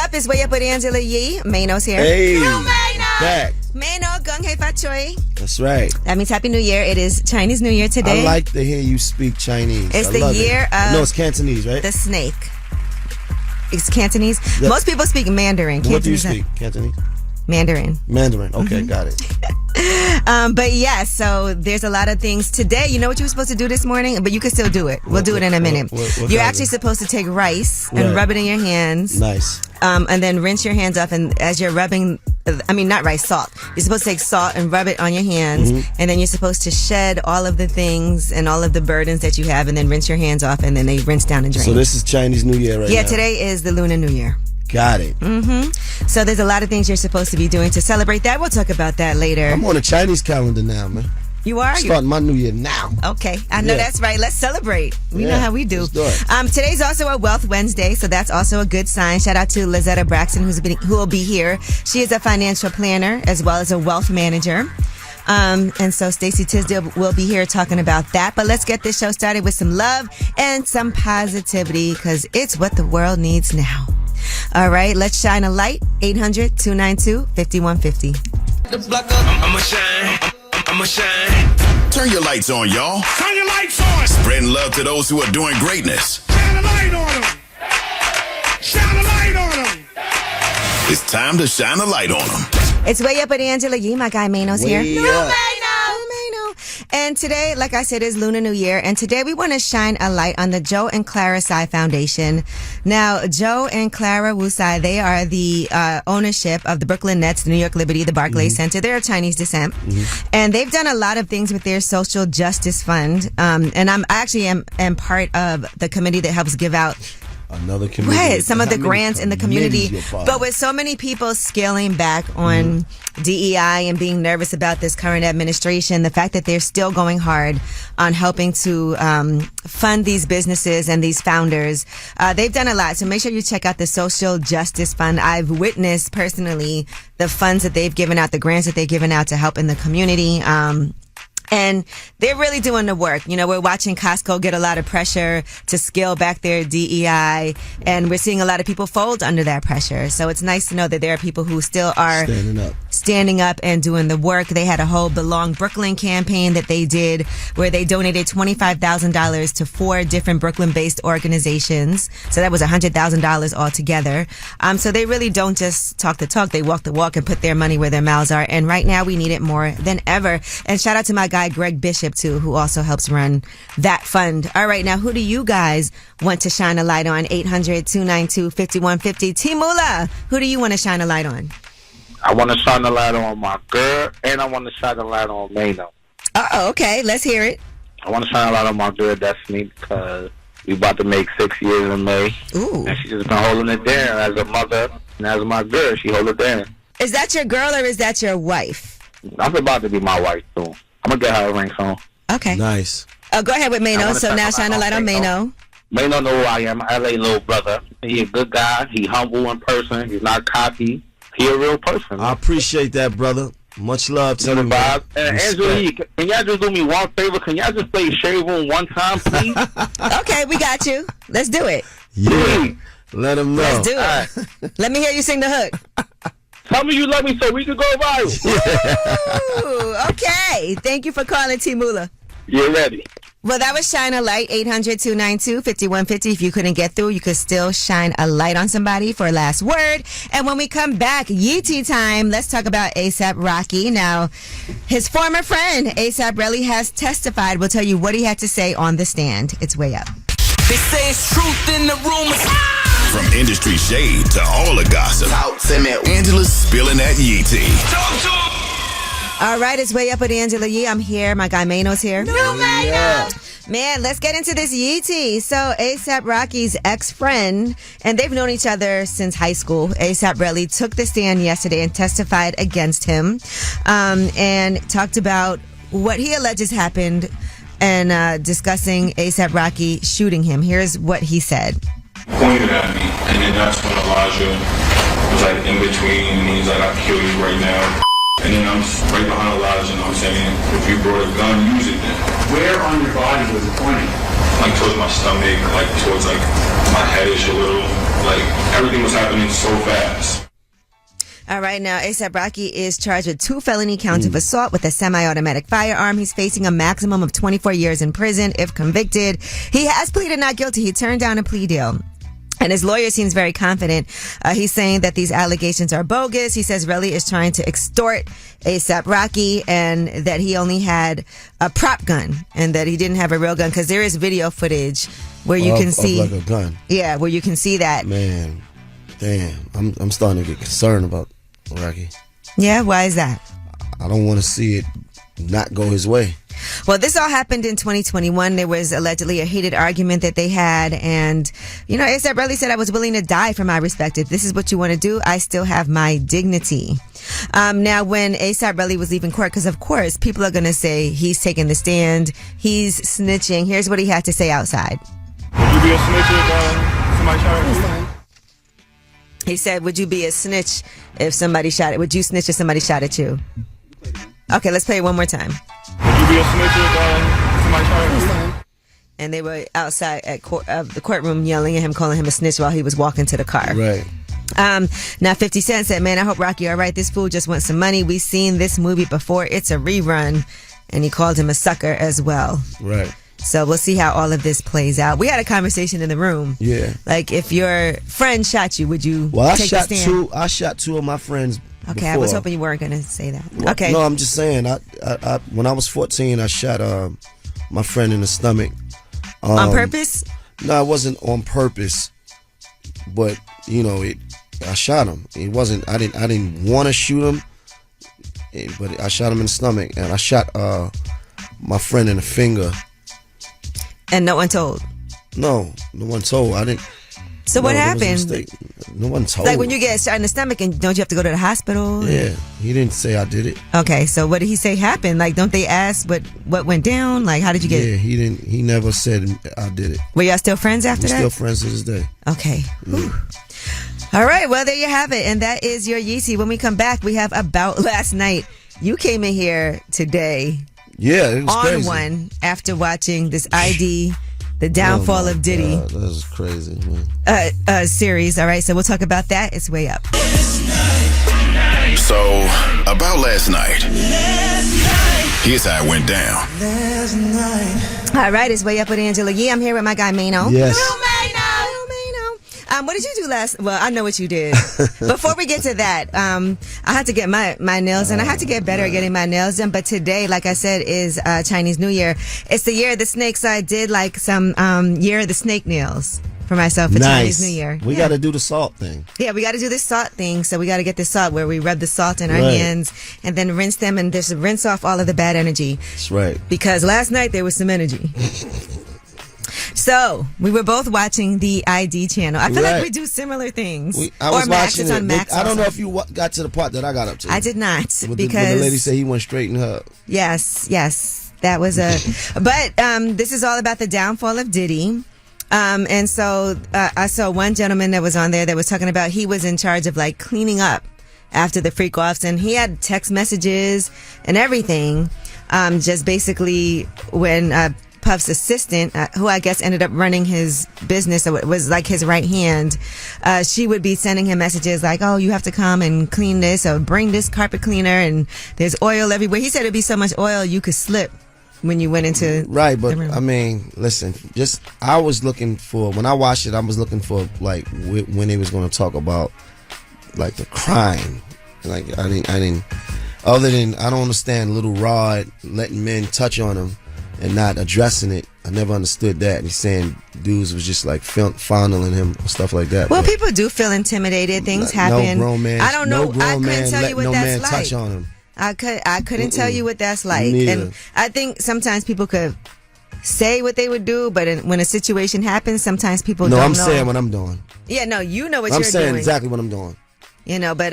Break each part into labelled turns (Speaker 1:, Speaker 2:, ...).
Speaker 1: up? It's Way Up with Angela Yee. Mano's here.
Speaker 2: Hey,
Speaker 1: Mano!
Speaker 2: back.
Speaker 1: Mano, Gung Hei Fat Choi.
Speaker 2: That's right.
Speaker 1: That means Happy New Year. It is Chinese New Year today.
Speaker 2: I like to hear you speak Chinese.
Speaker 1: It's the year of...
Speaker 2: No, it's Cantonese, right?
Speaker 1: The snake. It's Cantonese.
Speaker 2: Yep.
Speaker 1: Most people speak Mandarin.
Speaker 2: What do you speak? Cantonese?
Speaker 1: Mandarin.
Speaker 2: Mandarin. Okay, got it.
Speaker 1: But yeah, so there's a lot of things today. You know what you were supposed to do this morning? But you can still do it. We'll do it in a minute.
Speaker 2: What
Speaker 1: You're actually supposed to take rice and rub it in your hands.
Speaker 2: Nice.
Speaker 1: And then rinse your hands off. And as you're rubbing, not rice, salt. You're supposed to take salt and rub it on your hands. And then you're supposed to shed all of the things and all of the burdens that you have and then rinse your hands off and then they rinse down and drain.
Speaker 2: So this is Chinese New Year right now?
Speaker 1: Yeah, today is the Lunar New Year.
Speaker 2: Got it.
Speaker 1: So there's a lot of things you're supposed to be doing to celebrate that. We'll talk about that later.
Speaker 2: I'm on a Chinese calendar now, man.
Speaker 1: You are?
Speaker 2: Starting my New Year now.
Speaker 1: Okay. I know that's right. Let's celebrate. We know how we do.
Speaker 2: Let's do it.
Speaker 1: Today's also a Wealth Wednesday, so that's also a good sign. Shout out to Lazetta Braxton, who will be here. She is a financial planner as well as a wealth manager. And so Stacey Tisdale will be here talking about that. But let's get this show started with some love and some positivity because it's what the world needs now. All right, let's shine a light. 800-292-5150.
Speaker 3: I'ma shine.
Speaker 4: Turn your lights on, y'all.
Speaker 3: Turn your lights on.
Speaker 4: Spreading love to those who are doing greatness.
Speaker 3: Shine a light on them. Shine a light on them.
Speaker 4: It's time to shine a light on them.
Speaker 1: It's Way Up with Angela Yee. My guy Mano's here.
Speaker 2: Way up.
Speaker 1: Mano. And today, like I said, is Lunar New Year. And today we want to shine a light on the Joe and Clara Tsai Foundation. Now, Joe and Clara Wu Tsai, they are the ownership of the Brooklyn Nets, the New York Liberty, the Barclays Center. They're of Chinese descent. And they've done a lot of things with their social justice fund. And I actually am part of the committee that helps give out
Speaker 2: another community.
Speaker 1: Right, some of the grants in the community. But with so many people scaling back on DEI and being nervous about this current administration, the fact that they're still going hard on helping to fund these businesses and these founders, they've done a lot. So make sure you check out the Social Justice Fund. I've witnessed personally the funds that they've given out, the grants that they've given out to help in the community. And they're really doing the work. You know, we're watching Costco get a lot of pressure to scale back their DEI, and we're seeing a lot of people fold under that pressure. So it's nice to know that there are people who still are standing up and doing the work. They had a whole Belong Brooklyn campaign that they did where they donated $25,000 to 4 different Brooklyn-based organizations. So that was $100,000 altogether. So they really don't just talk the talk. They walk the walk and put their money where their mouths are. And right now we need it more than ever. And shout out to my guy Greg Bishop too, who also helps run that fund. All right, now who do you guys want to shine a light on? 800-292-5150. Timula, who do you want to shine a light on?
Speaker 5: I want to shine a light on my girl, and I want to shine a light on Mano.
Speaker 1: Okay, let's hear it.
Speaker 5: I want to shine a light on my girl Destiny because we about to make 6 years in May.
Speaker 1: Ooh.
Speaker 5: And she's just been holding it down as a mother and as my girl. She hold it down.
Speaker 1: Is that your girl or is that your wife?
Speaker 5: I'm about to be my wife soon. I'm going to get her a ring soon.
Speaker 1: Okay.
Speaker 2: Nice.
Speaker 1: Go ahead with Mano. So now shine a light on Mano.
Speaker 5: Mano know who I am. LA little brother. He a good guy. He humble in person. He's not cocky. He a real person.
Speaker 2: I appreciate that, brother. Much love to you.
Speaker 5: And Angela, can y'all just do me one favor? Can y'all just play Shade Room one time, please?
Speaker 1: Okay, we got you. Let's do it.
Speaker 2: Yeah. Let him know.
Speaker 1: Let's do it.
Speaker 5: Right.
Speaker 1: Let me hear you sing the hook.
Speaker 5: Tell me you love me so we can go viral.
Speaker 1: Ooh, okay. Thank you for calling, Timula.
Speaker 5: You're ready.
Speaker 1: Well, that was Shine a Light, 800-292-5150. If you couldn't get through, you could still shine a light on somebody for a last word. And when we come back, Yeetie time, let's talk about A$AP Rocky. Now, his former friend, A$AP Rocky, has testified. We'll tell you what he had to say on the stand. It's Way Up.
Speaker 3: They say it's truth in the rumors.
Speaker 4: From industry shade to all the gossip, Angela's spilling that Yee tea.
Speaker 3: Talk to him.
Speaker 1: All right, it's Way Up with Angela Yee. I'm here. My guy Mano's here.
Speaker 2: Yeah.
Speaker 1: Man, let's get into this Yee tea. So A$AP Rocky's ex-friend, and they've known each other since high school. A$AP Rocky took the stand yesterday and testified against him, and talked about what he alleges happened and discussing A$AP Rocky shooting him. Here's what he said.
Speaker 6: Pointed at me, and then that's when Elijah was like in between, and he's like, I'll kill you right now. And then I'm right behind Elijah, and I'm saying, if you brought a gun, use it then.
Speaker 7: Where on your body was it pointing?
Speaker 6: like towards my stomach, like towards like my headish a little. Like everything was happening so fast.
Speaker 1: All right, now A$AP Rocky is charged with 2 felony counts of assault with a semi-automatic firearm. He's facing a maximum of 24 years in prison if convicted. He has pleaded not guilty. He turned down a plea deal. And his lawyer seems very confident. He's saying that these allegations are bogus. He says Relly is trying to extort A$AP Rocky and that he only had a prop gun and that he didn't have a real gun because there is video footage where you can see.
Speaker 2: Like a gun.
Speaker 1: Yeah, where you can see that.
Speaker 2: Man, damn. I'm starting to get concerned about Rocky.
Speaker 1: Yeah, why is that?
Speaker 2: I don't want to see it not go his way.
Speaker 1: Well, this all happened in 2021. There was allegedly a heated argument that they had. And, you know, A$AP Rocky said, I was willing to die for my respect. If this is what you want to do, I still have my dignity. Now, when A$AP Rocky was leaving court, because of course, people are going to say he's taking the stand, he's snitching. Here's what he had to say outside.
Speaker 6: Would you be a snitch if somebody shot at you?
Speaker 1: He said, would you be a snitch if somebody shot it? Would you snitch if somebody shot at you? Okay, let's play it one more time.
Speaker 6: Would you be a snitch if somebody shot at you?
Speaker 1: And they were outside at the courtroom yelling at him, calling him a snitch while he was walking to the car.
Speaker 2: Right.
Speaker 1: Now 50 Cent said, man, I hope Rocky all right. This fool just wants some money. We've seen this movie before. It's a rerun. And he called him a sucker as well.
Speaker 2: Right.
Speaker 1: So we'll see how all of this plays out. We had a conversation in the room.
Speaker 2: Yeah.
Speaker 1: Like, if your friend shot you, would you take the stand?
Speaker 2: I shot 2 of my friends.
Speaker 1: Okay,
Speaker 2: before.
Speaker 1: I was hoping you weren't going to say that.
Speaker 2: Well,
Speaker 1: okay.
Speaker 2: No, I'm just saying. I when I was 14, I shot my friend in the stomach.
Speaker 1: On purpose?
Speaker 2: No, it wasn't on purpose. But you know, I shot him. It wasn't. I didn't want to shoot him. But I shot him in the stomach, and I shot my friend in the finger.
Speaker 1: And no one told?
Speaker 2: No one told. I didn't.
Speaker 1: So what happened?
Speaker 2: No one told.
Speaker 1: Like when you get shot in the stomach, and don't you have to go to the hospital?
Speaker 2: Yeah, he didn't say I did it.
Speaker 1: Okay, so what did he say happened? Like, don't they ask what went down? Like, how did you get?
Speaker 2: Yeah, he didn't. He never said I did it.
Speaker 1: Were y'all still friends after that?
Speaker 2: We're still friends to this day.
Speaker 1: Okay. Yeah. All right. Well, there you have it, and that is your Yeezy. When we come back, we have About Last Night. You came in here today.
Speaker 2: Yeah, it was
Speaker 1: on
Speaker 2: crazy.
Speaker 1: One after watching this ID, The Downfall of Diddy.
Speaker 2: God, that was crazy, man.
Speaker 1: Series. All right, so we'll talk about that. It's way up.
Speaker 4: So, about last night. Here's how it went down.
Speaker 1: All right, it's way up with Angela Yee. I'm here with my guy Mano.
Speaker 2: Yes.
Speaker 1: What did you do last? Well, I know what you did. Before we get to that, I had to get my nails done. I had to get better at getting my nails done. But today, like I said, is Chinese New Year. It's the year of the snake, so I did like some year of the snake nails for myself for Chinese New Year.
Speaker 2: We got to do the salt thing.
Speaker 1: Yeah, we got to do this salt thing. So we got to get this salt where we rub the salt in our hands and then rinse them and just rinse off all of the bad energy.
Speaker 2: That's right.
Speaker 1: Because last night there was some energy. So we were both watching the ID channel. I feel like we do similar things.
Speaker 2: I was watching it.
Speaker 1: Max
Speaker 2: I don't know if you got to the part that I got up to.
Speaker 1: I did not
Speaker 2: when
Speaker 1: because
Speaker 2: the lady said he went straight in her.
Speaker 1: Yes, that was a. But this is all about the downfall of Diddy. And so I saw one gentleman that was on there that was talking about he was in charge of like cleaning up after the freak offs, and he had text messages and everything. Just basically when Puff's assistant, who I guess ended up running his business, so it was like his right hand, she would be sending him messages like, oh, you have to come and clean this or bring this carpet cleaner and there's oil everywhere. He said it'd be so much oil you could slip when you went into
Speaker 2: right. But
Speaker 1: the room.
Speaker 2: I mean, listen, I was looking for, when I watched it, I was looking for like when he was going to talk about like the crime. Like I didn't other than I don't understand Little Rod letting men touch on him and not addressing it. I never understood that. And he's saying dudes was just like fondling him and stuff like that.
Speaker 1: Well,
Speaker 2: but
Speaker 1: people do feel intimidated. Things happen.
Speaker 2: No grown man.
Speaker 1: I don't know. I couldn't tell you what that's like.
Speaker 2: Touch on him.
Speaker 1: I couldn't tell you what that's like. And I think sometimes people could say what they would do, but when a situation happens, sometimes people don't know.
Speaker 2: No, I'm saying what I'm doing.
Speaker 1: Yeah, no, you know what you're doing.
Speaker 2: I'm saying exactly what I'm doing.
Speaker 1: You know, but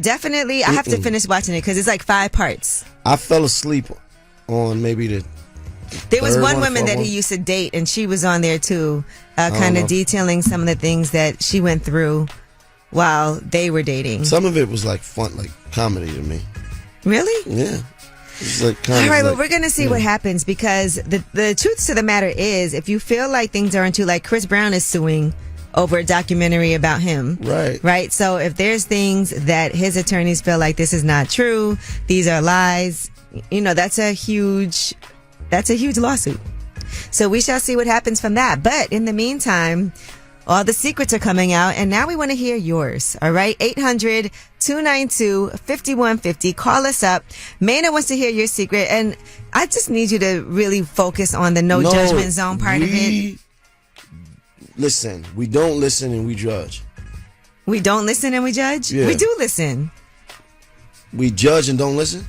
Speaker 1: definitely I have to finish watching it because it's like 5 parts.
Speaker 2: I fell asleep on maybe
Speaker 1: there was one woman that he used to date, and she was on there too, kind of detailing some of the things that she went through while they were dating.
Speaker 2: Some of it was like fun, like comedy to me.
Speaker 1: Really?
Speaker 2: Yeah. It's like
Speaker 1: All right, well, we're going to see what happens because the truth to the matter is, if you feel like things aren't true, like Chris Brown is suing over a documentary about him. Right. So if there's things that his attorneys feel like this is not true, these are lies, that's a huge lawsuit. So we shall see what happens from that. But in the meantime, all the secrets are coming out, and now we want to hear yours. All right, 800-292-5150. Call us up. Maina wants to hear your secret, and I just need you to really focus on the no judgment zone part of it.
Speaker 2: Listen, we don't listen and we judge.
Speaker 1: We don't listen and we judge?
Speaker 2: Yeah.
Speaker 1: We do listen.
Speaker 2: We judge and don't listen?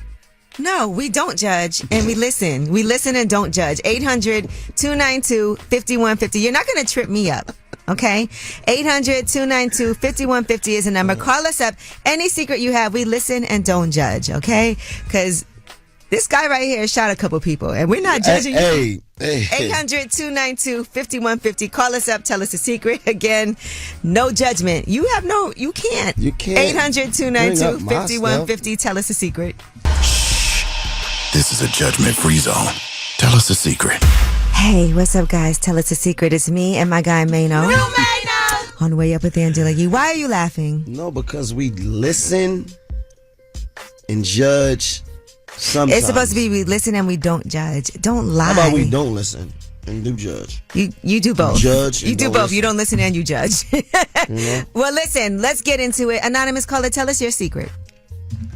Speaker 1: No, we don't judge and we listen. We listen and don't judge. 800-292-5150. You're not going to trip me up. Okay? 800-292-5150 is the number. Call us up. Any secret you have, we listen and don't judge. Okay? Because this guy right here shot a couple people and we're not judging you. 800-292-5150. Call us up. Tell us a secret. Again, no judgment. You can't. You can't. 800-292-5150. Tell us a secret.
Speaker 4: This is a judgment-free zone. Tell us a secret.
Speaker 1: Hey, what's up, guys? Tell us a secret. It's me and my guy, Mano. On the way up with Angela Yee. Why are you laughing?
Speaker 2: No, because we listen and judge sometimes.
Speaker 1: It's supposed to be we listen and we don't judge. Don't lie.
Speaker 2: How about we don't listen and do judge?
Speaker 1: You do both.
Speaker 2: Judge and
Speaker 1: you do
Speaker 2: don't
Speaker 1: both.
Speaker 2: listen.
Speaker 1: You don't listen and you judge. Well, listen, let's get into it. Anonymous caller, tell us your secret.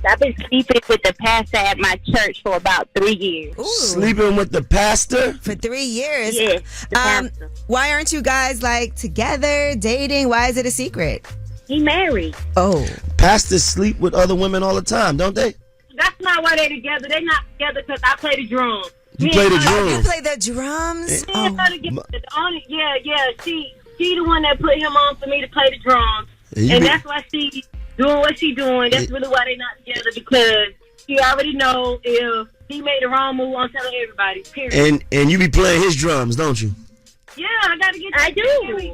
Speaker 7: I've been sleeping with the pastor at my church for about 3 years.
Speaker 1: Ooh.
Speaker 2: Sleeping with the pastor?
Speaker 1: For 3 years?
Speaker 7: Yes, the pastor.
Speaker 1: Why aren't you guys together, dating? Why is it a secret?
Speaker 7: He married.
Speaker 1: Oh.
Speaker 2: Pastors sleep with other women all the time, don't they?
Speaker 7: That's not why they're together. They're not together because I play the drums.
Speaker 2: You play the drums?
Speaker 1: You play the drums?
Speaker 7: She the one that put him on for me to play the drums. And that's why she doing what she doing. That's really why they're not together, because you already know if he made the wrong move, I'm telling everybody, period.
Speaker 2: And you be playing his drums, don't you?
Speaker 7: Yeah, I gotta get. I do be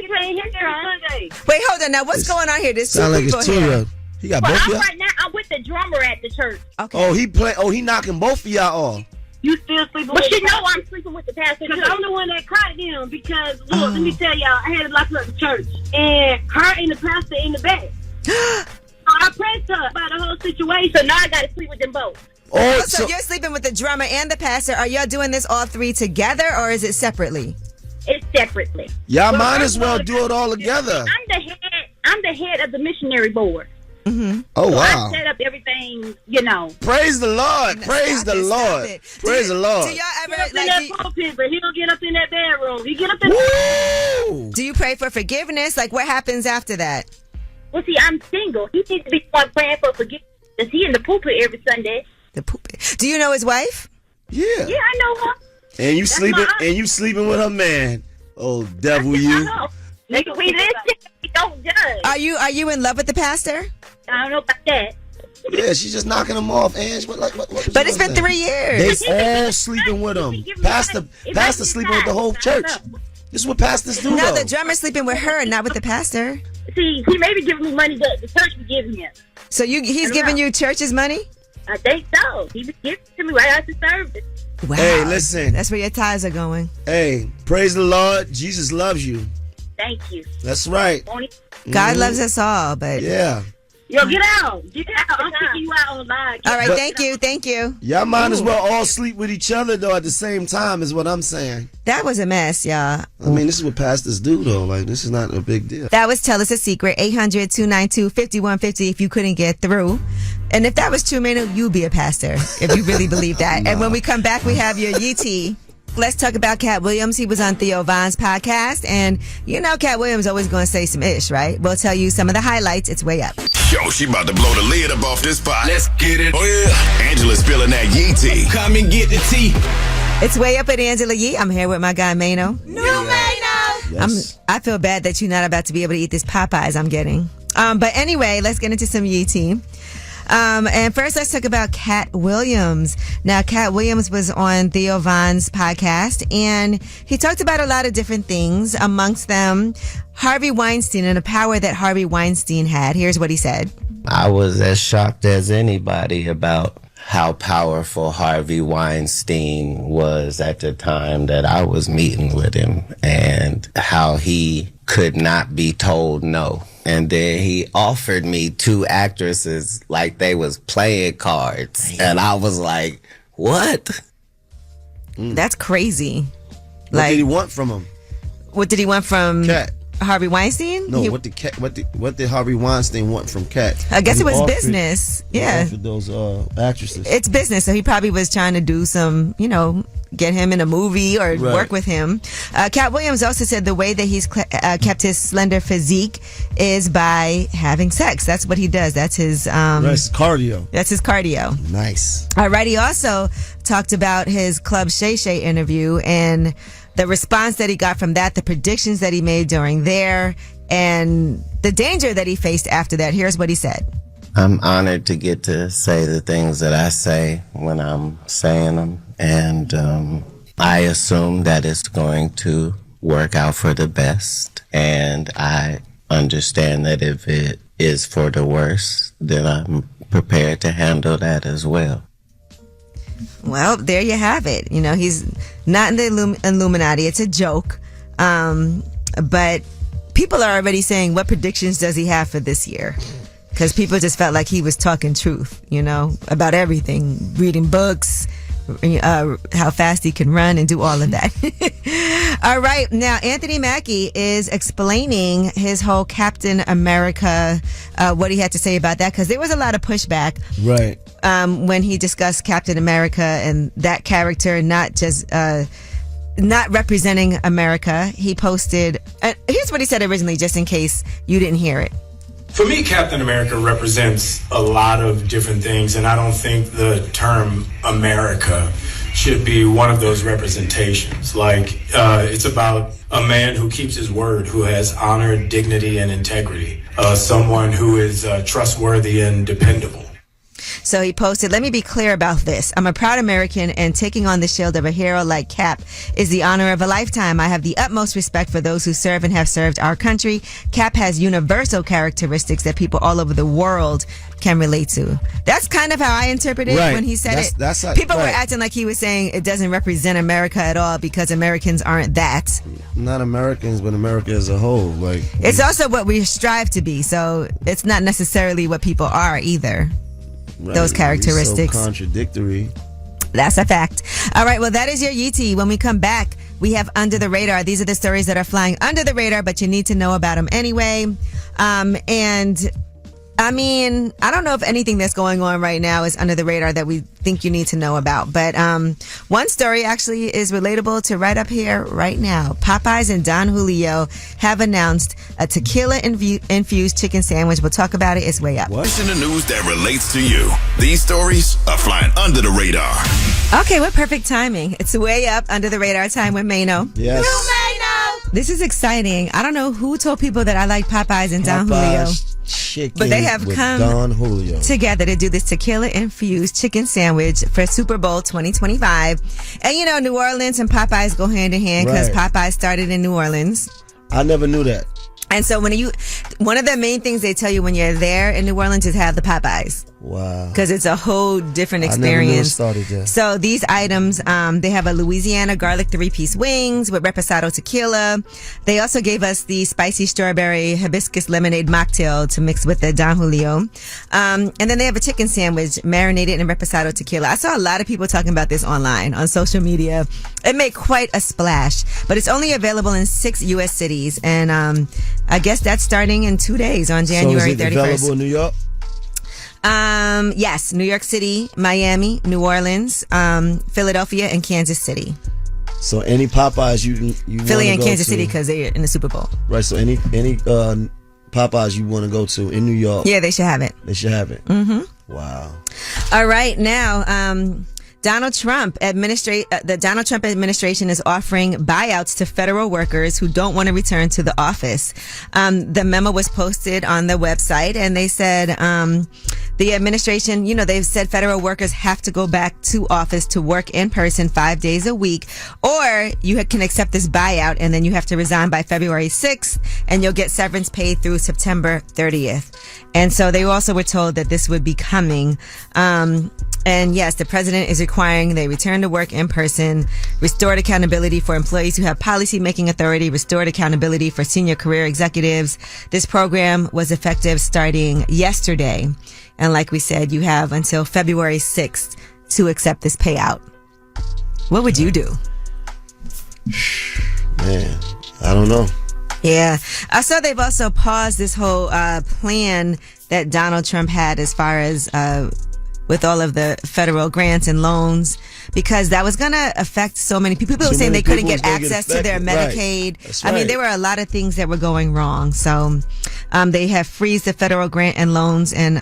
Speaker 7: playing his drums.
Speaker 1: Wait, hold on. Now, what's going on here? There's
Speaker 2: Sound
Speaker 1: two
Speaker 2: like
Speaker 1: people
Speaker 2: it's two
Speaker 1: here.
Speaker 2: of He got both of y'all?
Speaker 7: Right now, I'm with the drummer at the church.
Speaker 1: Okay.
Speaker 2: He knocking both of y'all off.
Speaker 7: You still sleeping with I'm sleeping with the pastor. Because I'm the one that caught them. Because, look, let me tell y'all, I had to lock up the church. And her and the pastor in the back. I pressed her about the whole situation. So now I got to sleep with them both.
Speaker 1: So you're sleeping with the drummer and the pastor. Are y'all doing this all three together, or is it separately?
Speaker 7: It's separately.
Speaker 2: Y'all might as well do it all together.
Speaker 7: I'm the head of the missionary board.
Speaker 1: Mm-hmm.
Speaker 2: Oh,
Speaker 7: so
Speaker 2: wow.
Speaker 7: I set up everything,
Speaker 2: Praise the Lord. Praise the Lord. Praise the Lord.
Speaker 1: Do y'all ever
Speaker 7: in that pulpit, but he don't get up in that bedroom. He get up in
Speaker 1: Do you pray for forgiveness? What happens after that?
Speaker 7: Well, see, I'm single. He needs to be one praying for forgiveness. He in the pulpit every Sunday.
Speaker 1: The pulpit. Do you know his wife?
Speaker 2: Yeah.
Speaker 7: Yeah, I know her.
Speaker 2: And you sleeping with her man. Oh, devil, you.
Speaker 7: Nigga, we listen. We don't judge.
Speaker 1: Are you in love with the pastor?
Speaker 7: I don't know about that.
Speaker 2: Yeah, she's just knocking him off, Ange. What
Speaker 1: but it's been 3 years.
Speaker 2: They all sleeping with him. Pastor sleeping with the whole church. This is what pastors do.
Speaker 1: No, the drummer's sleeping with her, not with the pastor.
Speaker 7: See, he may be giving me money that the church be giving him.
Speaker 1: So he's giving you church's money?
Speaker 7: I think so. He be giving it to me right after service.
Speaker 1: Wow.
Speaker 2: Hey, listen.
Speaker 1: That's where your ties are going.
Speaker 2: Hey, praise the Lord. Jesus loves you.
Speaker 7: Thank you.
Speaker 2: That's right.
Speaker 1: God loves us all, but...
Speaker 2: Yeah.
Speaker 7: Yo, get out. Get out. I'm kicking you out on live.
Speaker 1: All right, thank you.
Speaker 2: Y'all might as well all sleep with each other, though, at the same time, is what I'm saying.
Speaker 1: That was a mess, y'all.
Speaker 2: I mean, this is what pastors do, though. This is not a big deal.
Speaker 1: That was Tell Us a Secret, 800-292-5150 if you couldn't get through. And if that was true, man, you'd be a pastor, if you really believe that. And when we come back, we have your YT. Let's talk about Cat Williams. He was on Theo Von's podcast. And Cat Williams always going to say some ish, right? We'll tell you some of the highlights. It's way up.
Speaker 4: Yo, she about to blow the lid up off this pot. Let's get it. Oh, yeah. Angela's spilling that Yee tea. Come and get the tea.
Speaker 1: It's way up at Angela Yee. I'm here with my guy, Mano.
Speaker 7: Mano!
Speaker 2: Yes.
Speaker 1: I feel bad that you're not about to be able to eat this Popeyes I'm getting. But anyway, let's get into some Yee tea. And first, let's talk about Cat Williams. Now, Cat Williams was on Theo Von's podcast, and he talked about a lot of different things, amongst them Harvey Weinstein and the power that Harvey Weinstein had. Here's what he said.
Speaker 8: I was as shocked as anybody about how powerful Harvey Weinstein was at the time that I was meeting with him, and how he could not be told no. And then he offered me 2 actresses like they was playing cards. And I was like, what?
Speaker 1: That's crazy.
Speaker 2: What did he want from him?
Speaker 1: What did he want from
Speaker 2: Cat?
Speaker 1: Harvey Weinstein?
Speaker 2: No, what did Harvey Weinstein want from Cat?
Speaker 1: I guess
Speaker 2: He
Speaker 1: it was
Speaker 2: offered-
Speaker 1: business.
Speaker 2: he
Speaker 1: Yeah.
Speaker 2: offered those actresses.
Speaker 1: It's business, so he probably was trying to do some, get him in a movie or work with him. Cat Williams also said the way that he's kept his slender physique is by having sex. That's what he does. That's his
Speaker 2: That's cardio.
Speaker 1: That's his cardio.
Speaker 2: Nice.
Speaker 1: All right. He also talked about his Club Shay Shay interview and the response that he got from that, the predictions that he made during there, and the danger that he faced after that. Here's what he said.
Speaker 8: I'm honored to get to say the things that I say when I'm saying them. And I assume that it's going to work out for the best. And I understand that if it is for the worst, then I'm prepared to handle that as well.
Speaker 1: Well, there you have it. He's not in the Illuminati. It's a joke. But people are already saying, what predictions does he have for this year? Because people just felt like he was talking truth, about everything, reading books, how fast he can run and do all of that. All right. Now, Anthony Mackie is explaining his whole Captain America, what he had to say about that, because there was a lot of pushback.
Speaker 2: Right.
Speaker 1: When he discussed Captain America and that character, not just not representing America. He posted, here's what he said originally, just in case you didn't hear it.
Speaker 9: For me, Captain America represents a lot of different things, and I don't think the term America should be one of those representations. It's about a man who keeps his word, who has honor, dignity, and integrity, someone who is trustworthy and dependable.
Speaker 1: So he posted, let me be clear about this. I'm a proud American, and taking on the shield of a hero like Cap is the honor of a lifetime. I have the utmost respect for those who serve and have served our country. Cap has universal characteristics that people all over the world can relate to. That's kind of how I interpreted it when he said it. People were acting like he was saying it doesn't represent America at all because Americans aren't that.
Speaker 2: Not Americans, but America as a whole.
Speaker 1: It's also what we strive to be, so it's not necessarily what people are either.
Speaker 2: Right.
Speaker 1: Those characteristics.
Speaker 2: So contradictory.
Speaker 1: That's a fact. All right, well, that is your Yeetie. When we come back, we have Under the Radar. These are the stories that are flying under the radar, but you need to know about them anyway. And I mean, I don't know if anything that's going on right now is under the radar that we think you need to know about. But one story actually is relatable to right up here, right now. Popeyes and Don Julio have announced a tequila-infused chicken sandwich. We'll talk about it. It's way up.
Speaker 4: What's in the news that relates to you? These stories are flying under the radar.
Speaker 1: Okay, what perfect timing. It's way up under the radar time with Mano.
Speaker 2: Yes.
Speaker 1: This is exciting. I don't know who told people that I like Popeyes and Don Julio.
Speaker 2: Chicken,
Speaker 1: but they have
Speaker 2: with
Speaker 1: come
Speaker 2: Don Julio
Speaker 1: together to do this tequila-infused chicken sandwich for Super Bowl 2025. And New Orleans and Popeyes go hand in hand because Popeyes started in New Orleans.
Speaker 2: I never knew that.
Speaker 1: And so one of the main things they tell you when you're there in New Orleans is have the Popeyes.
Speaker 2: Wow.
Speaker 1: Because it's a whole different experience.
Speaker 2: I never knew it started there.
Speaker 1: So these items, they have a Louisiana garlic 3-piece wings with reposado tequila. They also gave us the spicy strawberry hibiscus lemonade mocktail to mix with the Don Julio. And then they have a chicken sandwich marinated in reposado tequila. I saw a lot of people talking about this online on social media. It made quite a splash, but it's only available in 6 U.S. cities. And I guess that's starting in 2 days on January 31st.
Speaker 2: So is it available in New York?
Speaker 1: Yes, New York City, Miami, New Orleans, Philadelphia, and Kansas City.
Speaker 2: So any Popeyes you
Speaker 1: Philly and Kansas City because they're in the Super Bowl.
Speaker 2: Right. So any Popeyes you want to go to in New York?
Speaker 1: Yeah, they should have it.
Speaker 2: They should have it.
Speaker 1: Mm-hmm.
Speaker 2: Wow.
Speaker 1: All right, now Donald Trump the Donald Trump administration is offering buyouts to federal workers who don't want to return to the office. The memo was posted on the website, and they said the administration, they've said federal workers have to go back to office to work in person 5 days a week, or you can accept this buyout and then you have to resign by February 6th, and you'll get severance paid through September 30th. And so they also were told that this would be coming. And yes, the president is requiring they return to work in person, restored accountability for employees who have policy-making authority, restored accountability for senior career executives. This program was effective starting yesterday. And like we said, you have until February 6th to accept this payout. What would you do?
Speaker 2: Man, I don't know.
Speaker 1: Yeah. I saw they've also paused this whole plan that Donald Trump had as far as with all of the federal grants and loans, because that was going to affect so many people. People were saying they couldn't get access to their Medicaid.
Speaker 2: Right.
Speaker 1: I mean, there were a lot of things that were going wrong. So they have freezed the federal grant and loans, and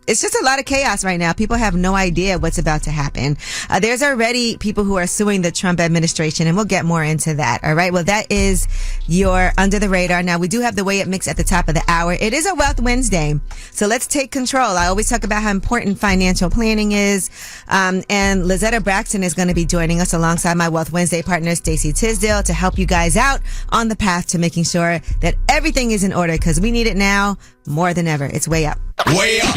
Speaker 1: it's just a lot of chaos right now. People have no idea what's about to happen. There's already people who are suing the Trump administration, and we'll get more into that. All right. Well, that is your Under the Radar. Now, we do have the Way Up Mix at the top of the hour. It is a Wealth Wednesday, so let's take control. I always talk about how important financial planning is. And Lazetta Braxton is going to be joining us alongside my Wealth Wednesday partner, Stacey Tisdale, to help you guys out on the path to making sure that everything is in order, because we need it now more than ever. It's Way Up.
Speaker 4: Way up.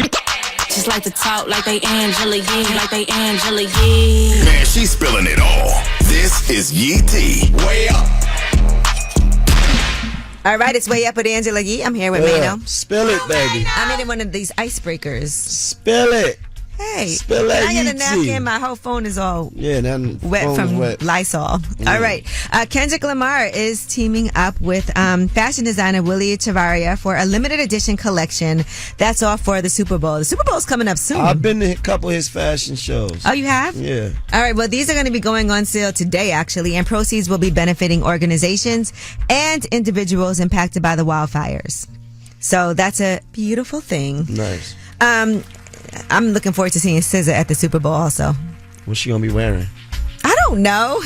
Speaker 10: Just like to talk like they Angela Yee, like they Angela Yee.
Speaker 4: Man, she's spilling it all. This is Yee T. Way up.
Speaker 1: All right, it's Way Up with Angela Yee. I'm here with Mano.
Speaker 2: Spill it, baby.
Speaker 1: I'm in one of these icebreakers.
Speaker 2: Spill it.
Speaker 1: Hey,
Speaker 2: Spill that
Speaker 1: I got a
Speaker 2: Yee
Speaker 1: napkin.
Speaker 2: tea.
Speaker 1: My whole phone is all
Speaker 2: wet
Speaker 1: from
Speaker 2: wet.
Speaker 1: Lysol. All right. Kendrick Lamar is teaming up with fashion designer Willie Chavarria for a limited edition collection. That's all for the Super Bowl. The Super Bowl's coming up soon.
Speaker 2: I've been to a couple of his fashion shows.
Speaker 1: Oh, you have?
Speaker 2: Yeah.
Speaker 1: All right. Well, these are going to be going on sale today, actually, and proceeds will be benefiting organizations and individuals impacted by the wildfires. So that's a beautiful thing.
Speaker 2: Nice.
Speaker 1: I'm looking forward to seeing SZA at the Super Bowl also.
Speaker 2: What's she gonna be wearing?
Speaker 1: I don't know.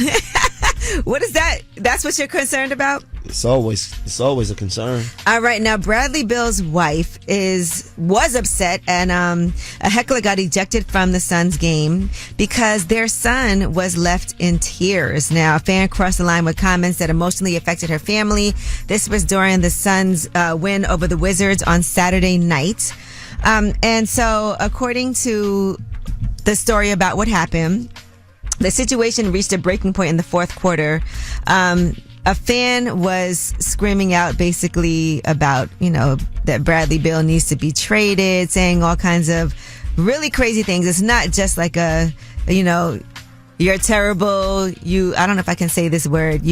Speaker 1: What is that? That's what you're concerned about?
Speaker 2: It's always a concern.
Speaker 1: All right, now Bradley Beal's wife was upset, and a heckler got ejected from the Suns game because their son was left in tears. Now, a fan crossed the line with comments that emotionally affected her family. This was during the Suns' win over the Wizards on Saturday night. And so, according to the story about what happened, the situation reached a breaking point in the fourth quarter. A fan was screaming out basically about, that Bradley Beal needs to be traded, saying all kinds of really crazy things. It's not just like you're terrible. I don't know if I can say this word.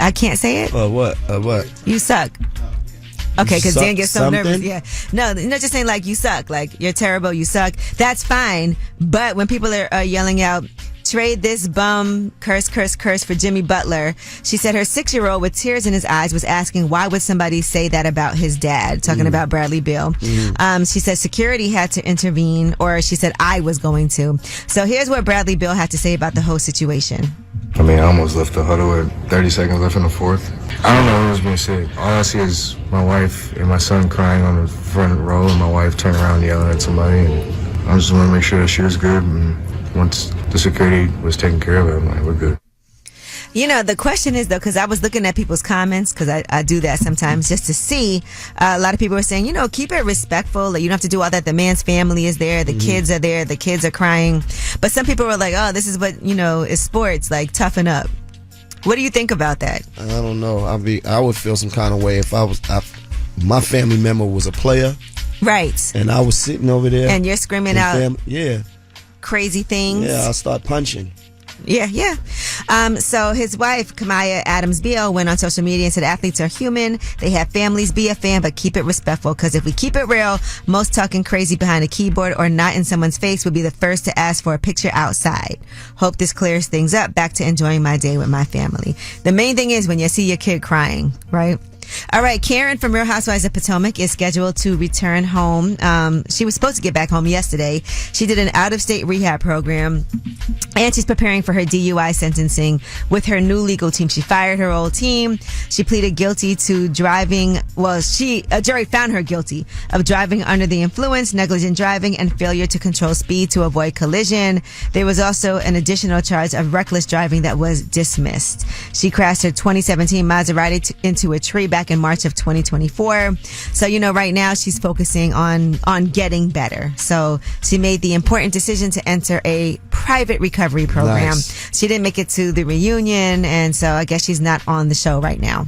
Speaker 1: I can't say it?
Speaker 2: What?
Speaker 1: You suck. Okay, because Dan gets so
Speaker 2: something?
Speaker 1: nervous. Yeah. No, just saying like you suck. Like you're terrible, you suck. That's fine. But when people are yelling out, trade this bum, curse for Jimmy Butler. She said her 6-year-old with tears in his eyes was asking why would somebody say that about his dad, talking about Bradley Beal. She said security had to intervene, or she said I was going to. So here's what Bradley Beal had to say about the whole situation.
Speaker 11: I mean, I almost left the huddle with 30 seconds left in the fourth. I don't know what was being said. All I see is my wife and my son crying on the front row, and my wife turning around yelling at somebody. And I just want to make sure that she was good. And once the security was taken care of, I'm like, we're good.
Speaker 1: The question is, though, because I was looking at people's comments, because I do that sometimes just to see. A lot of people were saying, keep it respectful. Like, you don't have to do all that. The man's family is there. The kids are there. The kids are crying. But some people were like, oh, this is what, is sports. Like, toughen up. What do you think about that?
Speaker 2: I don't know. I would feel some kind of way if my family member was a player.
Speaker 1: Right.
Speaker 2: And I was sitting over there.
Speaker 1: And you're screaming out crazy things.
Speaker 2: Yeah, I'll start punching.
Speaker 1: Yeah. So his wife, Kamaya Adams Beal, went on social media and said athletes are human. They have families. Be a fan, but keep it respectful. Because if we keep it real, most talking crazy behind a keyboard or not in someone's face would be the first to ask for a picture outside. Hope this clears things up. Back to enjoying my day with my family. The main thing is when you see your kid crying, right? All right, Karen from Real Housewives of Potomac is scheduled to return home. She was supposed to get back home yesterday. She did an out-of-state rehab program, and she's preparing for her DUI sentencing with her new legal team. She fired her old team. She pleaded guilty to driving. Well, a jury found her guilty of driving under the influence, negligent driving, and failure to control speed to avoid collision. There was also an additional charge of reckless driving that was dismissed. She crashed her 2017 Maserati into a tree back back in March of 2024. So, right now she's focusing on getting better. So she made the important decision to enter a private recovery program.
Speaker 2: Nice.
Speaker 1: She didn't make it to the reunion, and so I guess she's not on the show right now.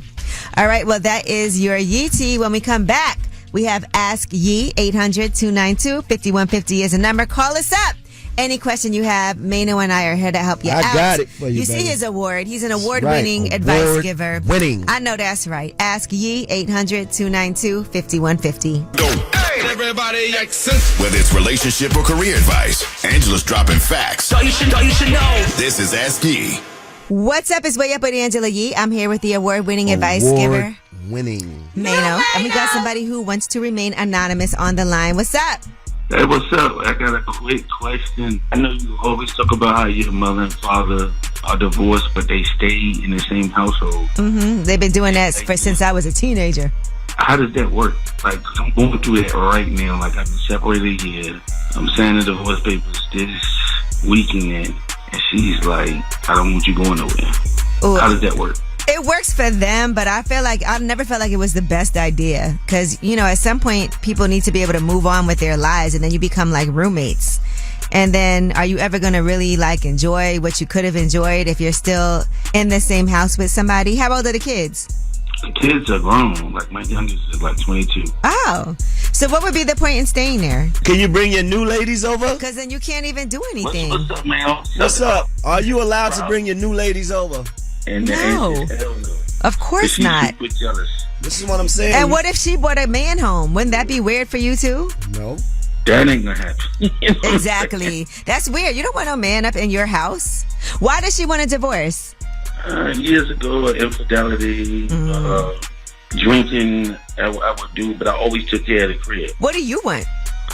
Speaker 1: All right, well, that is your Yee Tea. When we come back, we have Ask Yee. 800-292-5150 is a number. Call us up. Any question you have, Mano and I are here to help you out.
Speaker 2: I got it for you,
Speaker 1: see
Speaker 2: baby.
Speaker 1: his award. He's an award-winning advice giver.
Speaker 2: Winning.
Speaker 1: I know that's right. Ask Yee. 800-292-5150.
Speaker 4: Go. Hey, everybody, whether it's relationship or career advice, Angela's dropping facts. So you should know. This is Ask Yee.
Speaker 1: What's up? It's Way Up with Angela Yee. I'm here with the award-winning advice giver,
Speaker 2: Winning.
Speaker 1: Mano. And we got somebody who wants to remain anonymous on the line. What's up?
Speaker 12: Hey, what's up? I got a quick question. I know you always talk about how your mother and father are divorced, but they stay in the same household.
Speaker 1: Mm-hmm. They've been doing that since I was a teenager.
Speaker 12: How does that work? Like, 'cause I'm going through that right now. Like, I've been separated a year. I'm signing the divorce papers this weekend, and she's like, I don't want you going nowhere.
Speaker 1: Ooh.
Speaker 12: How does that work?
Speaker 1: It works for them, but I've never felt like it was the best idea. Because, at some point, people need to be able to move on with their lives, and then you become like roommates. And then are you ever going to really enjoy what you could have enjoyed if you're still in the same house with somebody? How old are the kids?
Speaker 12: The kids are grown. Like, my youngest is 22.
Speaker 1: Oh. So what would be the point in staying there?
Speaker 2: Can you bring your new ladies over?
Speaker 1: Because then you can't even do anything.
Speaker 12: What's up, man?
Speaker 2: What's up? Are you allowed to bring your new ladies over?
Speaker 12: And the
Speaker 1: No.
Speaker 12: answer is hell no.
Speaker 1: Of course
Speaker 12: She's
Speaker 1: not.
Speaker 12: super jealous.
Speaker 2: This is what I'm saying.
Speaker 1: And what if she brought a man home? Wouldn't that be weird for you too?
Speaker 2: No.
Speaker 12: That ain't gonna happen.
Speaker 1: Exactly. That's weird. You don't want no man up in your house. Why does she want a divorce?
Speaker 12: Years ago, infidelity, drinking, I would do, but I always took care of the crib.
Speaker 1: What do you want?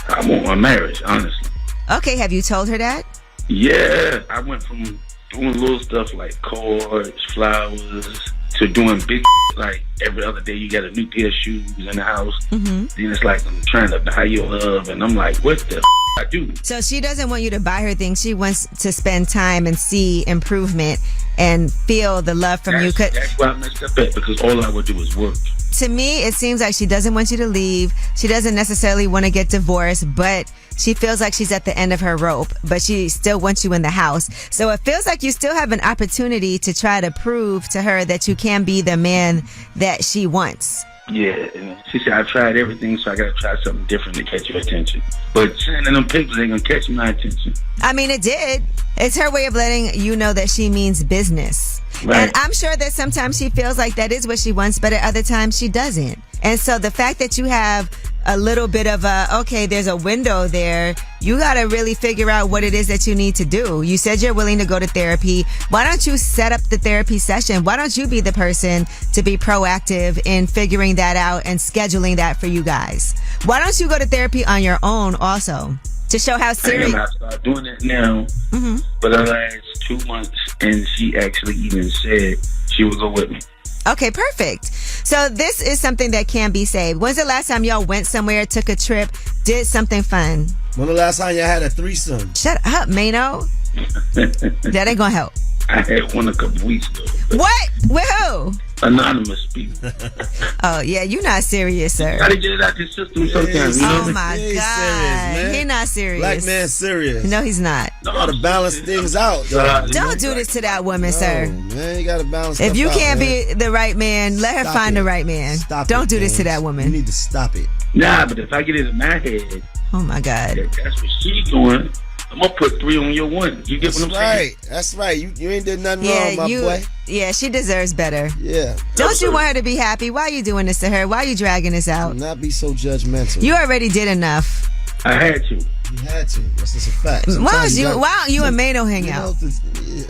Speaker 12: I want my marriage, honestly.
Speaker 1: Okay, have you told her that?
Speaker 12: Yeah, I went from doing little stuff like cards, flowers, to doing big like every other day you got a new pair of shoes in the house.
Speaker 1: Mm-hmm.
Speaker 12: Then it's like I'm trying to buy your love, and I'm like, what the I do?
Speaker 1: So she doesn't want you to buy her things. She wants to spend time and see improvement and feel the love from you.
Speaker 12: That's why I messed up at, because all I would do is work.
Speaker 1: To me, it seems like she doesn't want you to leave. She doesn't necessarily want to get divorced, but she feels like she's at the end of her rope, but she still wants you in the house. So it feels like you still have an opportunity to try to prove to her that you can be the man that she wants.
Speaker 12: Yeah, and she said, I tried everything, so I gotta try something different to catch your attention. But sending them pictures ain't gonna catch my attention.
Speaker 1: I mean, it did. It's her way of letting you know that she means business.
Speaker 12: Right.
Speaker 1: And I'm sure that sometimes she feels like that is what she wants, but at other times she doesn't. And so the fact that you have a little bit of there's a window there, you got to really figure out what it is that you need to do. You said you're willing to go to therapy. Why don't you set up the therapy session? Why don't you be the person to be proactive in figuring that out and scheduling that for you guys? Why don't you go to therapy on your own also? To show how serious.
Speaker 12: I start doing it now for the last 2 months, and she actually even said she would go with me.
Speaker 1: Okay, perfect. So this is something that can be saved. When's the last time y'all went somewhere, took a trip, did something fun?
Speaker 2: When the last time y'all had a threesome?
Speaker 1: Shut up, Mano. That ain't gonna help.
Speaker 12: I had one a couple weeks ago.
Speaker 1: What? With who?
Speaker 12: Anonymous people.
Speaker 1: Oh, yeah, you're not serious, sir.
Speaker 12: Gotta get it out the system sometimes.
Speaker 1: Oh, my God. He's not serious.
Speaker 2: Black man serious.
Speaker 1: No, he's not.
Speaker 2: You gotta balance things out.
Speaker 1: Don't do this to that woman, sir.
Speaker 2: Man, you gotta balance
Speaker 1: If
Speaker 2: stuff
Speaker 1: you
Speaker 2: out,
Speaker 1: can't
Speaker 2: man.
Speaker 1: be the right man, let her
Speaker 2: Stop
Speaker 1: find
Speaker 2: it.
Speaker 1: the right man. Don't do this to that woman.
Speaker 2: You need to stop it.
Speaker 12: Nah, but if I get it in my head,
Speaker 1: oh my God,
Speaker 12: that's what she's doing. I'm gonna put 3 on your 1. You get what I'm saying?
Speaker 2: That's right. You ain't did nothing wrong, my boy.
Speaker 1: Yeah, she deserves better.
Speaker 2: Yeah.
Speaker 1: Don't you want her to be happy? Why are you doing this to her? Why are you dragging this out?
Speaker 2: Do not be so judgmental.
Speaker 1: You already did enough.
Speaker 12: I had to.
Speaker 2: You had to. That's just a fact.
Speaker 1: Why don't you and Mano hang out?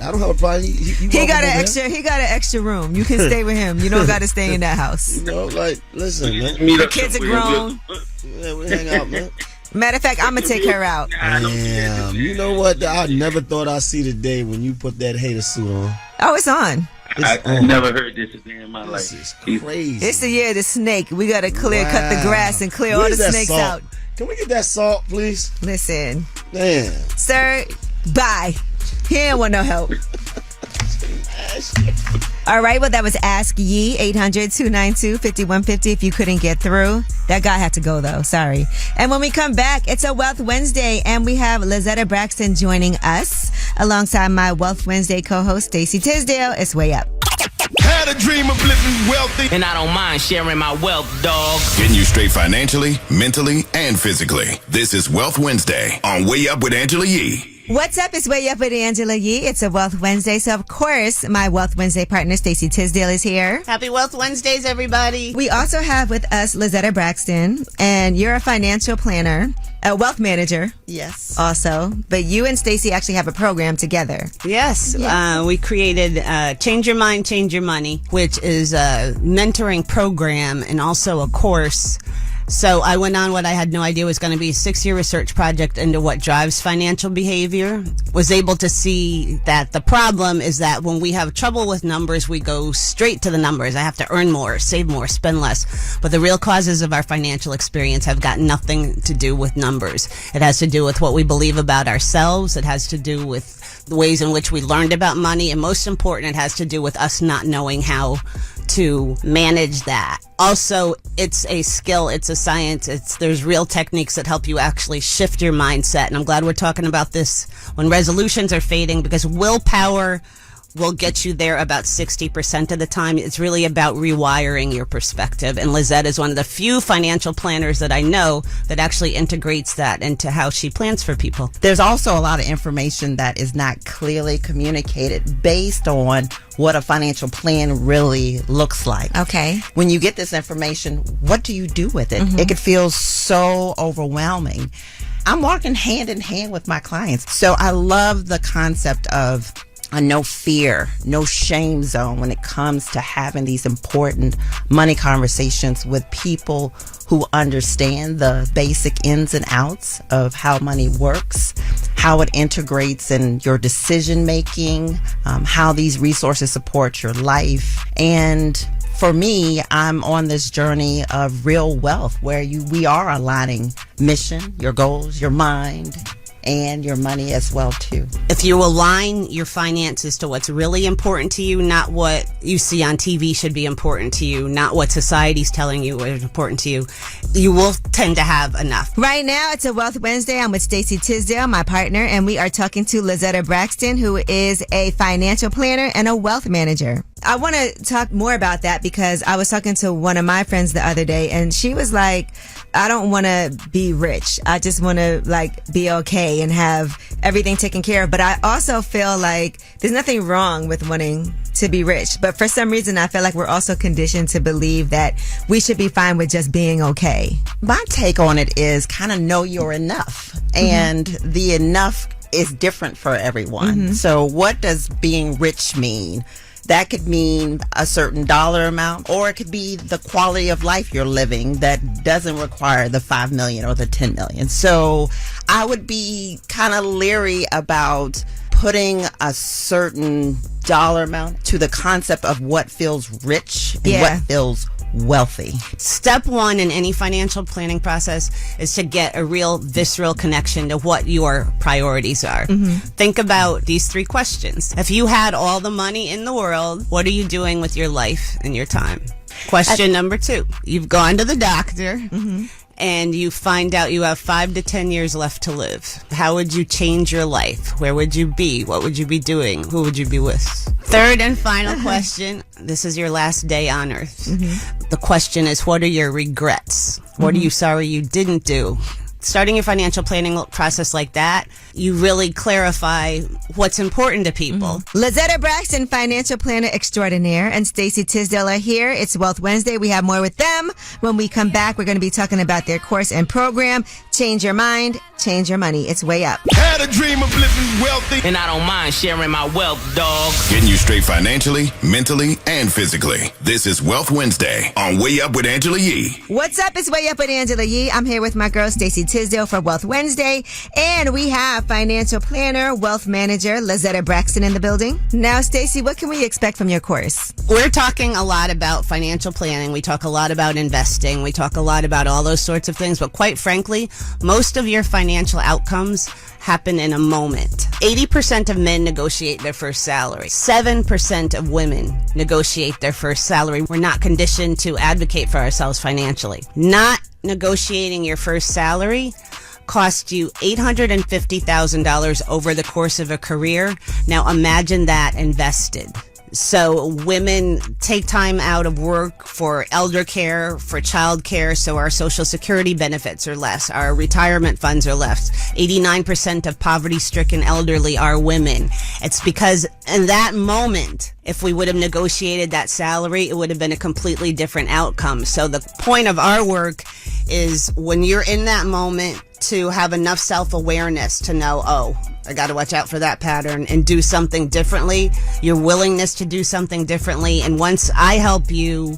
Speaker 2: I don't have a problem.
Speaker 1: He got an extra room. You can stay with him. You don't got to stay in that house.
Speaker 2: You know, like, listen, man.
Speaker 1: The kids are grown.
Speaker 2: Yeah, we hang out, man.
Speaker 1: Matter of fact, I'm gonna take her out.
Speaker 2: Damn. You know what? I never thought I'd see the day when you put that hater suit on.
Speaker 1: Oh, it's on.
Speaker 12: I never heard this a day in my life.
Speaker 2: This is crazy.
Speaker 1: It's the year of the snake. We gotta cut the grass and clear all the snakes out.
Speaker 2: Can we get that salt, please?
Speaker 1: Listen.
Speaker 2: Damn.
Speaker 1: Sir, bye. He ain't want no help. All right, well, that was Ask Yee, 800-292-5150 if you couldn't get through. That guy had to go, though. Sorry. And when we come back, it's a Wealth Wednesday, and we have Lazetta Braxton joining us alongside my Wealth Wednesday co-host, Stacey Tisdale. It's Way Up.
Speaker 3: Had a dream of living wealthy.
Speaker 13: And I don't mind sharing my wealth, dog.
Speaker 4: Getting you straight financially, mentally, and physically. This is Wealth Wednesday on Way Up with Angela Yee.
Speaker 1: What's up? It's Way Up with Angela Yee. It's a Wealth Wednesday. So, of course, my Wealth Wednesday partner, Stacey Tisdale, is here.
Speaker 14: Happy Wealth Wednesdays, everybody.
Speaker 1: We also have with us Lazetta Braxton, and you're a financial planner, a wealth manager.
Speaker 14: Yes.
Speaker 1: Also. But you and Stacey actually have a program together.
Speaker 14: Yes. We created Change Your Mind, Change Your Money, which is a mentoring program and also a course. So I went on what I had no idea was going to be a 6-year research project into what drives financial behavior. Was able to see that the problem is that when we have trouble with numbers, we go straight to the numbers. I have to earn more, save more, spend less. But the real causes of our financial experience have got nothing to do with numbers. It has to do with what we believe about ourselves. It has to do with the ways in which we learned about money. And most important, it has to do with us not knowing how to manage that. Also, it's a skill, it's a science, there's real techniques that help you actually shift your mindset. And I'm glad we're talking about this when resolutions are fading, because willpower will get you there about 60% of the time. It's really about rewiring your perspective. And Lazette is one of the few financial planners that I know that actually integrates that into how she plans for people.
Speaker 15: There's also a lot of information that is not clearly communicated based on what a financial plan really looks like.
Speaker 1: Okay.
Speaker 15: When you get this information, what do you do with it?
Speaker 1: Mm-hmm.
Speaker 15: It could feel so overwhelming. I'm walking hand in hand with my clients. So I love the concept of a no fear, no shame zone when it comes to having these important money conversations with people who understand the basic ins and outs of how money works, how it integrates in your decision making, how these resources support your life. And for me, I'm on this journey of real wealth where we are aligning mission, your goals, your mind, and your money as well too.
Speaker 14: If you align your finances to what's really important to you, not what you see on TV should be important to you, not what society's telling you is important to you, you will tend to have enough.
Speaker 1: Right now, it's a Wealth Wednesday. I'm with Stacey Tisdale, my partner, and we are talking to Lazetta Braxton, who is a financial planner and a wealth manager. I want to talk more about that because I was talking to one of my friends the other day, and she was like, I don't want to be rich. I just want to be okay and have everything taken care of. But I also feel like there's nothing wrong with wanting to be rich. But for some reason, I feel like we're also conditioned to believe that we should be fine with just being okay.
Speaker 15: My take on it is kind of know you're enough. And the enough is different for everyone. So what does being rich mean? That could mean a certain dollar amount, or it could be the quality of life you're living that doesn't require the 5 million or the 10 million. So I would be kind of leery about putting a certain dollar amount to the concept of what feels rich and what feels wealthy.
Speaker 14: Step one in any financial planning process is to get a real visceral connection to what your priorities are. Think about these 3 questions. If you had all the money in the world, what are you doing with your life and your time? Question number 2. You've gone to the doctor and you find out you have 5 to 10 years left to live. How would you change your life? Where would you be? What would you be doing? Who would you be with? Third and final question. This is your last day on earth. The question is, what are your regrets? What are you sorry you didn't do? Starting your financial planning process like that, you really clarify what's important to people.
Speaker 1: Lazetta Braxton, financial planner extraordinaire, and Stacey Tisdale are here. It's Wealth Wednesday. We have more with them. When we come back, we're going to be talking about their course and program, Change Your Mind, Change Your Money. It's Way Up.
Speaker 3: Had a dream of living wealthy.
Speaker 13: And I don't mind sharing my wealth, dog.
Speaker 4: Getting you straight financially, mentally, and physically. This is Wealth Wednesday on Way Up with Angela Yee.
Speaker 1: What's up? It's Way Up with Angela Yee. I'm here with my girl, Stacey Tisdale, for Wealth Wednesday. And we have financial planner, wealth manager, Lazetta Braxton in the building. Now, Stacey, what can we expect from your course?
Speaker 14: We're talking a lot about financial planning. We talk a lot about investing. We talk a lot about all those sorts of things. But quite frankly, most of your financial outcomes happen in a moment. 80% of men negotiate their first salary. 7% of women negotiate their first salary. We're not conditioned to advocate for ourselves financially. Not negotiating your first salary cost you $850,000 over the course of a career. Now imagine that invested. So women take time out of work for elder care, for child care, so our Social Security benefits are less, our retirement funds are less. 89% of poverty-stricken elderly are women. It's because in that moment, if we would have negotiated that salary, it would have been a completely different outcome. So the point of our work is when you're in that moment to have enough self-awareness to know, oh, I got to watch out for that pattern and do something differently, your willingness to do something differently. And once I help you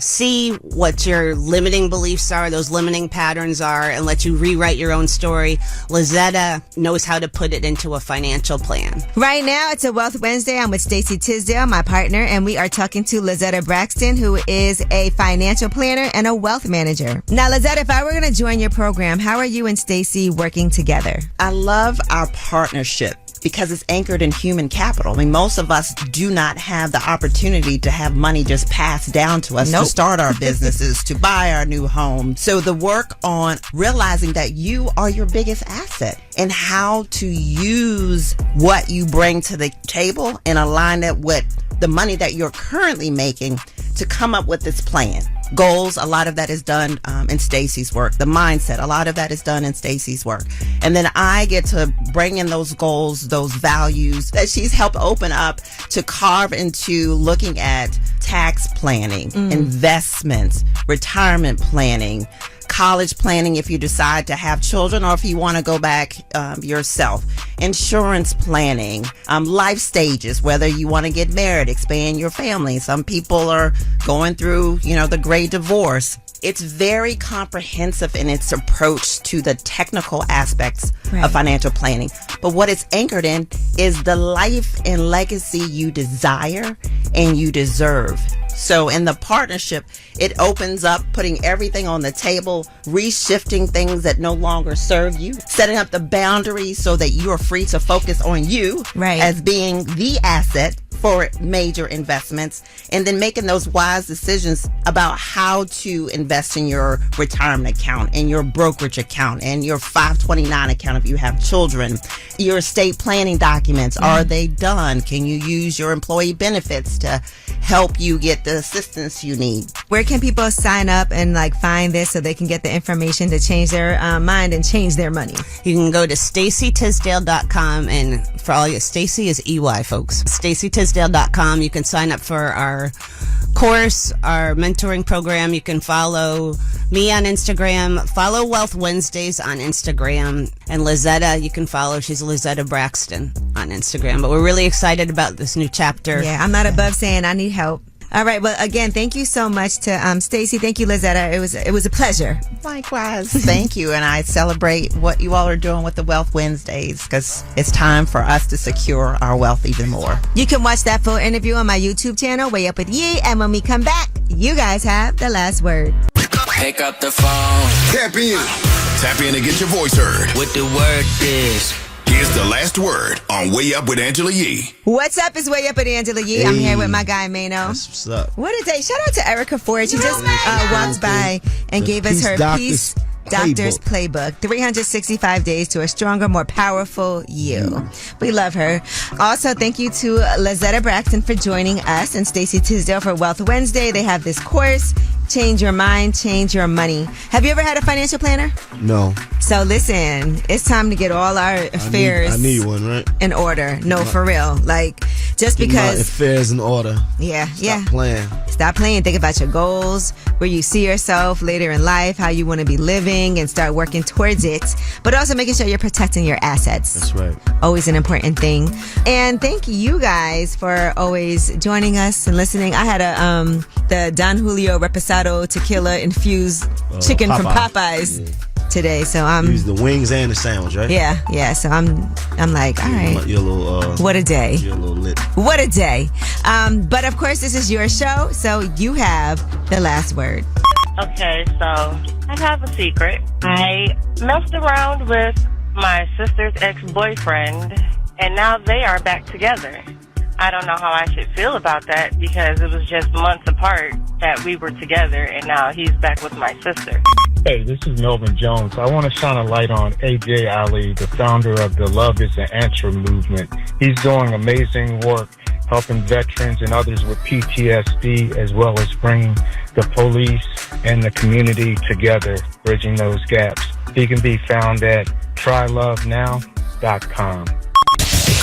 Speaker 14: see what your limiting beliefs are, those limiting patterns are, and let you rewrite your own story, Lazetta knows how to put it into a financial plan.
Speaker 1: Right now, it's a Wealth Wednesday. I'm with Stacey Tisdale, my partner, and we are talking to Lazetta Braxton, who is a financial planner and a wealth manager. Now, Lazetta, if I were going to join your program, how are you and Stacey working together?
Speaker 15: I love our partnership because it's anchored in human capital. I mean, most of us do not have the opportunity to have money just passed down to us to start our businesses, to buy our new home. So the work on realizing that you are your biggest asset and how to use what you bring to the table and align it with the money that you're currently making to come up with this plan. Goals, a lot of that is done in Stacey's work. The mindset, a lot of that is done in Stacey's work. And then I get to bring in those goals, those values that she's helped open up to carve into looking at tax planning, investments, retirement planning, college planning if you decide to have children or if you want to go back yourself, insurance planning, life stages, whether you want to get married, expand your family. Some people are going through, the great divorce. It's very comprehensive in its approach to the technical aspects of financial planning. But what it's anchored in is the life and legacy you desire and you deserve. So in the partnership, it opens up putting everything on the table, reshifting things that no longer serve you, setting up the boundaries so that you are free to focus on you as being the asset for major investments, and then making those wise decisions about how to invest in your retirement account and your brokerage account and your 529 account if you have children. Your estate planning documents, are they done? Can you use your employee benefits to help you get the assistance you need?
Speaker 1: Where can people sign up and find this so they can get the information to change their mind and change their money?
Speaker 14: You can go to StaceyTisdale.com, and for all you, Stacey is EY, folks. StaceyTisdale.com. You can sign up for our course, our mentoring program. You can follow me on Instagram. Follow Wealth Wednesdays on Instagram. And Lazetta, you can follow. She's Lazetta Braxton on Instagram. But we're really excited about this new chapter.
Speaker 1: Yeah, I'm not above saying I need help. All right. Well, again, thank you so much to Stacey. Thank you, Lazetta. It was a pleasure.
Speaker 15: Likewise. Thank you. And I celebrate what you all are doing with the Wealth Wednesdays because it's time for us to secure our wealth even more.
Speaker 1: You can watch that full interview on my YouTube channel, Way Up with Yee. And when we come back, you guys have the last word.
Speaker 13: Pick up the phone.
Speaker 4: Tap in. Tap in and get your voice heard.
Speaker 13: What the word is.
Speaker 4: Here's the last word on Way Up with Angela Yee.
Speaker 1: What's up? It's Way Up with Angela Yee. I'm here with my guy, Mano.
Speaker 2: That's what's up.
Speaker 1: What a day. Shout out to Erica Ford. She just walked by and gave us her Peace Doctor's Playbook. 365 days to a stronger, more powerful you. We love her. Also, thank you to Lazetta Braxton for joining us and Stacey Tisdale for Wealth Wednesday. They have this course, Change Your Mind, Change Your Money. Have you ever had a financial planner?
Speaker 2: No.
Speaker 1: So listen, it's time to get all our affairs
Speaker 2: I need one, right?
Speaker 1: in order. No, for real. Just
Speaker 2: Get
Speaker 1: because
Speaker 2: my affairs in order.
Speaker 1: Stop
Speaker 2: playing.
Speaker 1: Stop playing. Think about your goals, where you see yourself later in life, how you want to be living, and start working towards it. But also making sure you're protecting your assets.
Speaker 2: That's right.
Speaker 1: Always an important thing. And thank you guys for always joining us and listening. I had the Don Julio Reposado tequila infused chicken from Popeyes today. So
Speaker 2: use the wings and the sandwich, right?
Speaker 1: Yeah. So I'm like, all right.
Speaker 2: You're a little
Speaker 1: what a day.
Speaker 2: You're a little lit.
Speaker 1: What a day. But of course, this is your show, so you have the last word.
Speaker 16: Okay, so I have a secret. I messed around with my sister's ex-boyfriend, and now they are back together. I don't know how I should feel about that because it was just months apart that we were together, and now he's back with my sister.
Speaker 17: Hey, this is Melvin Jones. I want to shine a light on AJ Ali, the founder of the Love is an Answer movement. He's doing amazing work helping veterans and others with PTSD, as well as bringing the police and the community together, bridging those gaps. He can be found at trylovenow.com.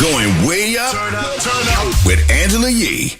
Speaker 4: Going way up, turn up with Angela Yee.